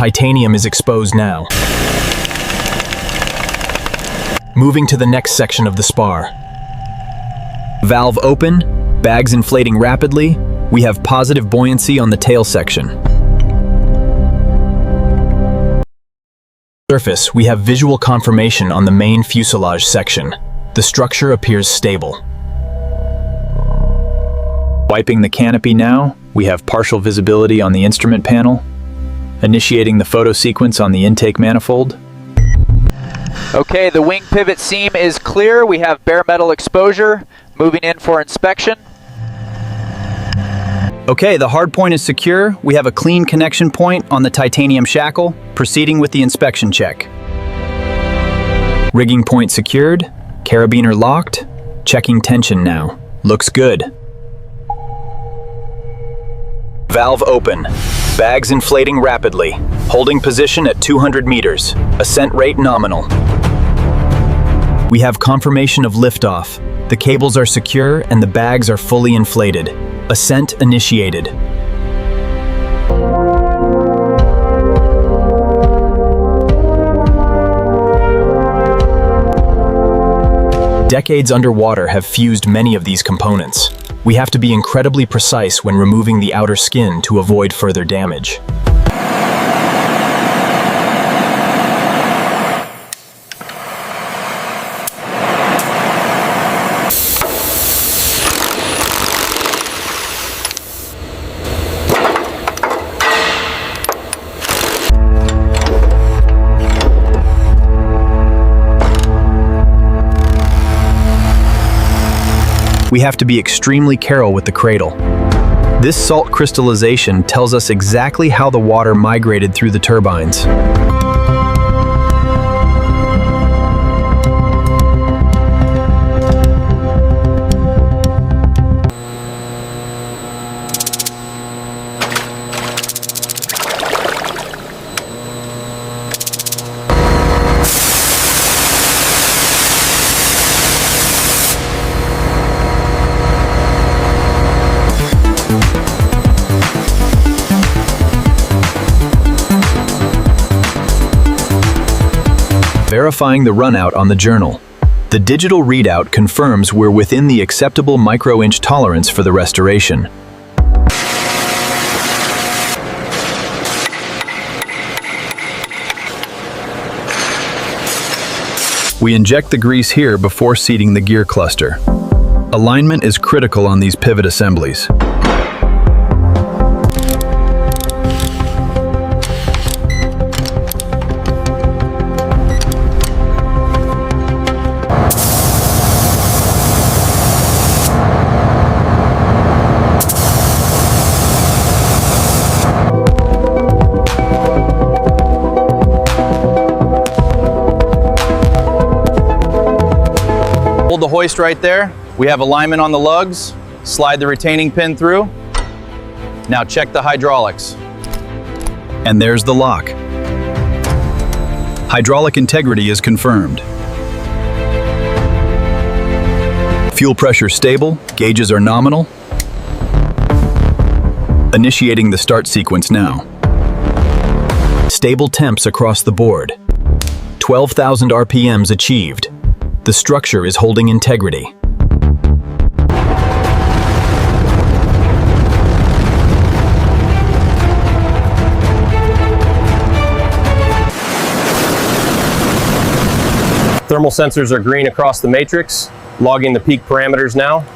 titanium is exposed now. Moving to the next section of the spar. Valve open, bags inflating rapidly. We have positive buoyancy on the tail section. Surface, we have visual confirmation on the main fuselage section. The structure appears stable. Wiping the canopy now, we have partial visibility on the instrument panel. Initiating the photo sequence on the intake manifold. Okay, the wing pivot seam is clear. We have bare metal exposure. Moving in for inspection. Okay, the hard point is secure. We have a clean connection point on the titanium shackle. Proceeding with the inspection check. Rigging point secured. Carabiner locked. Checking tension now. Looks good. Valve open. Bags inflating rapidly. Holding position at 200 meters. Ascent rate nominal. We have confirmation of liftoff. The cables are secure and the bags are fully inflated. Ascent initiated. Decades underwater have fused many of these components. We have to be incredibly precise when removing the outer skin to avoid further damage. We have to be extremely careful with the cradle. This salt crystallization tells us exactly how the water migrated through the turbines. Verifying the runout on the journal. The digital readout confirms we're within the acceptable micro-inch tolerance for the restoration. We inject the grease here before seating the gear cluster. Alignment is critical on these pivot assemblies. Hold the hoist right there. We have alignment on the lugs. Slide the retaining pin through. Now check the hydraulics. And there's the lock. Hydraulic integrity is confirmed. Fuel pressure stable, gauges are nominal. Initiating the start sequence now. Stable temps across the board. 12,000 RPMs achieved. The structure is holding integrity. Thermal sensors are green across the matrix, logging the peak parameters now.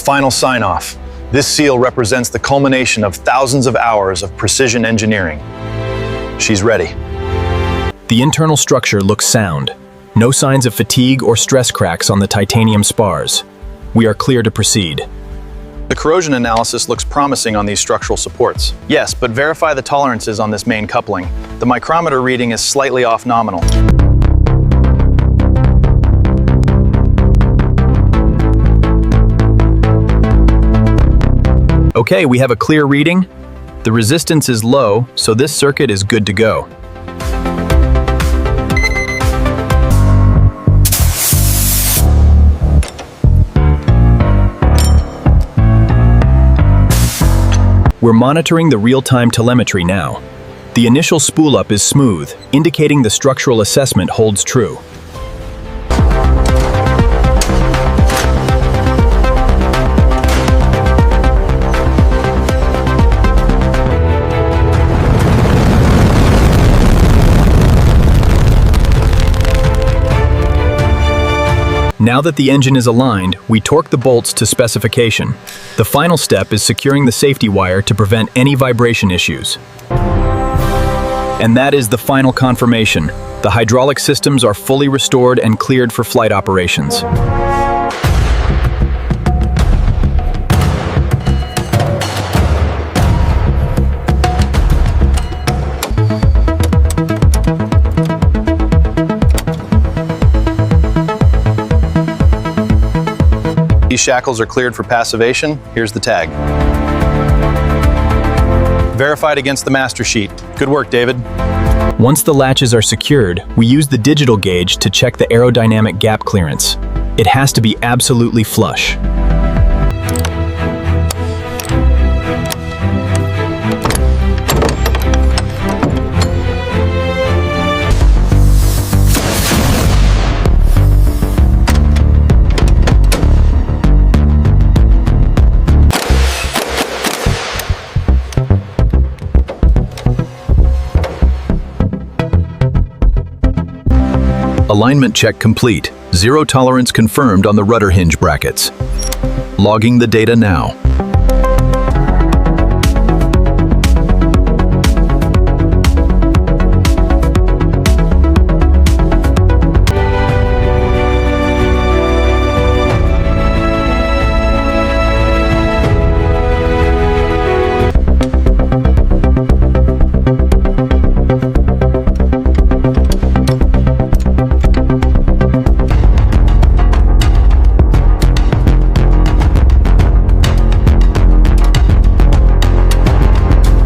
Final sign-off. This seal represents the culmination of thousands of hours of precision engineering. She's ready. The internal structure looks sound. No signs of fatigue or stress cracks on the titanium spars. We are clear to proceed. The corrosion analysis looks promising on these structural supports. Yes, but verify the tolerances on this main coupling. The micrometer reading is slightly off nominal. Okay, we have a clear reading. The resistance is low, so this circuit is good to go. We're monitoring the real-time telemetry now. The initial spool-up is smooth, indicating the structural assessment holds true. Now that the engine is aligned, we torque the bolts to specification. The final step is securing the safety wire to prevent any vibration issues. And that is the final confirmation. The hydraulic systems are fully restored and cleared for flight operations. These shackles are cleared for passivation. Here's the tag. Verified against the master sheet. Good work, David. Once the latches are secured, we use the digital gauge to check the aerodynamic gap clearance. It has to be absolutely flush. Alignment check complete. Zero tolerance confirmed on the rudder hinge brackets. Logging the data now.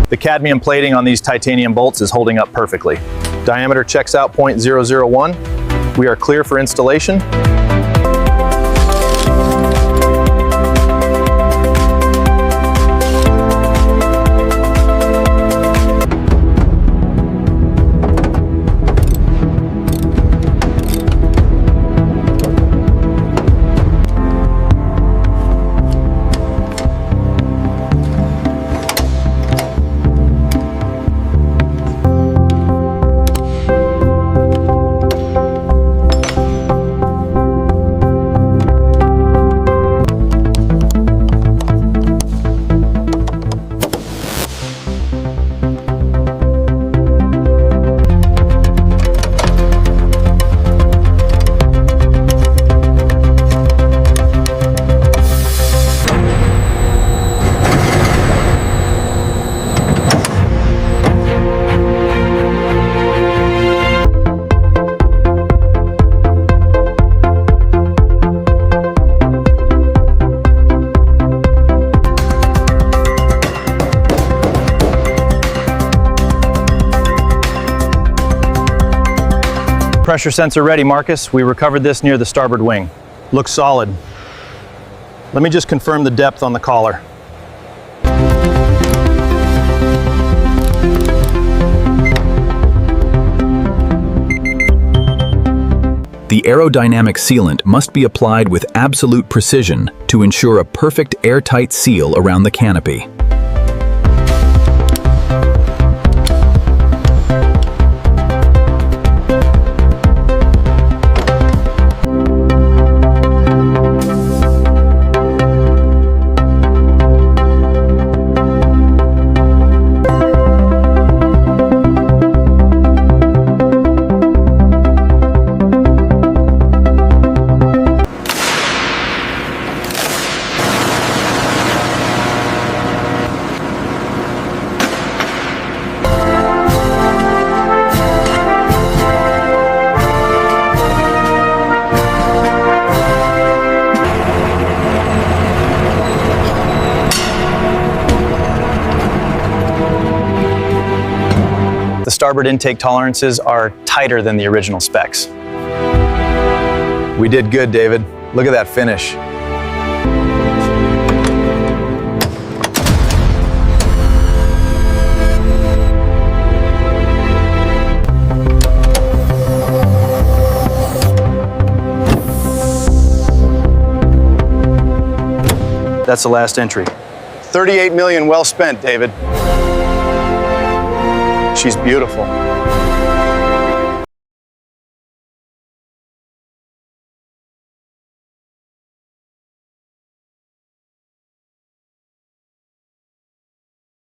The cadmium plating on these titanium bolts is holding up perfectly. Diameter checks out 0.001. We are clear for installation. Pressure sensor ready, Marcus. We recovered this near the starboard wing. Looks solid. Let me just confirm the depth on the collar. The aerodynamic sealant must be applied with absolute precision to ensure a perfect airtight seal around the canopy. The starboard intake tolerances are tighter than the original specs. We did good, David. Look at that finish. That's the last entry. 38 million well spent, David. She's beautiful.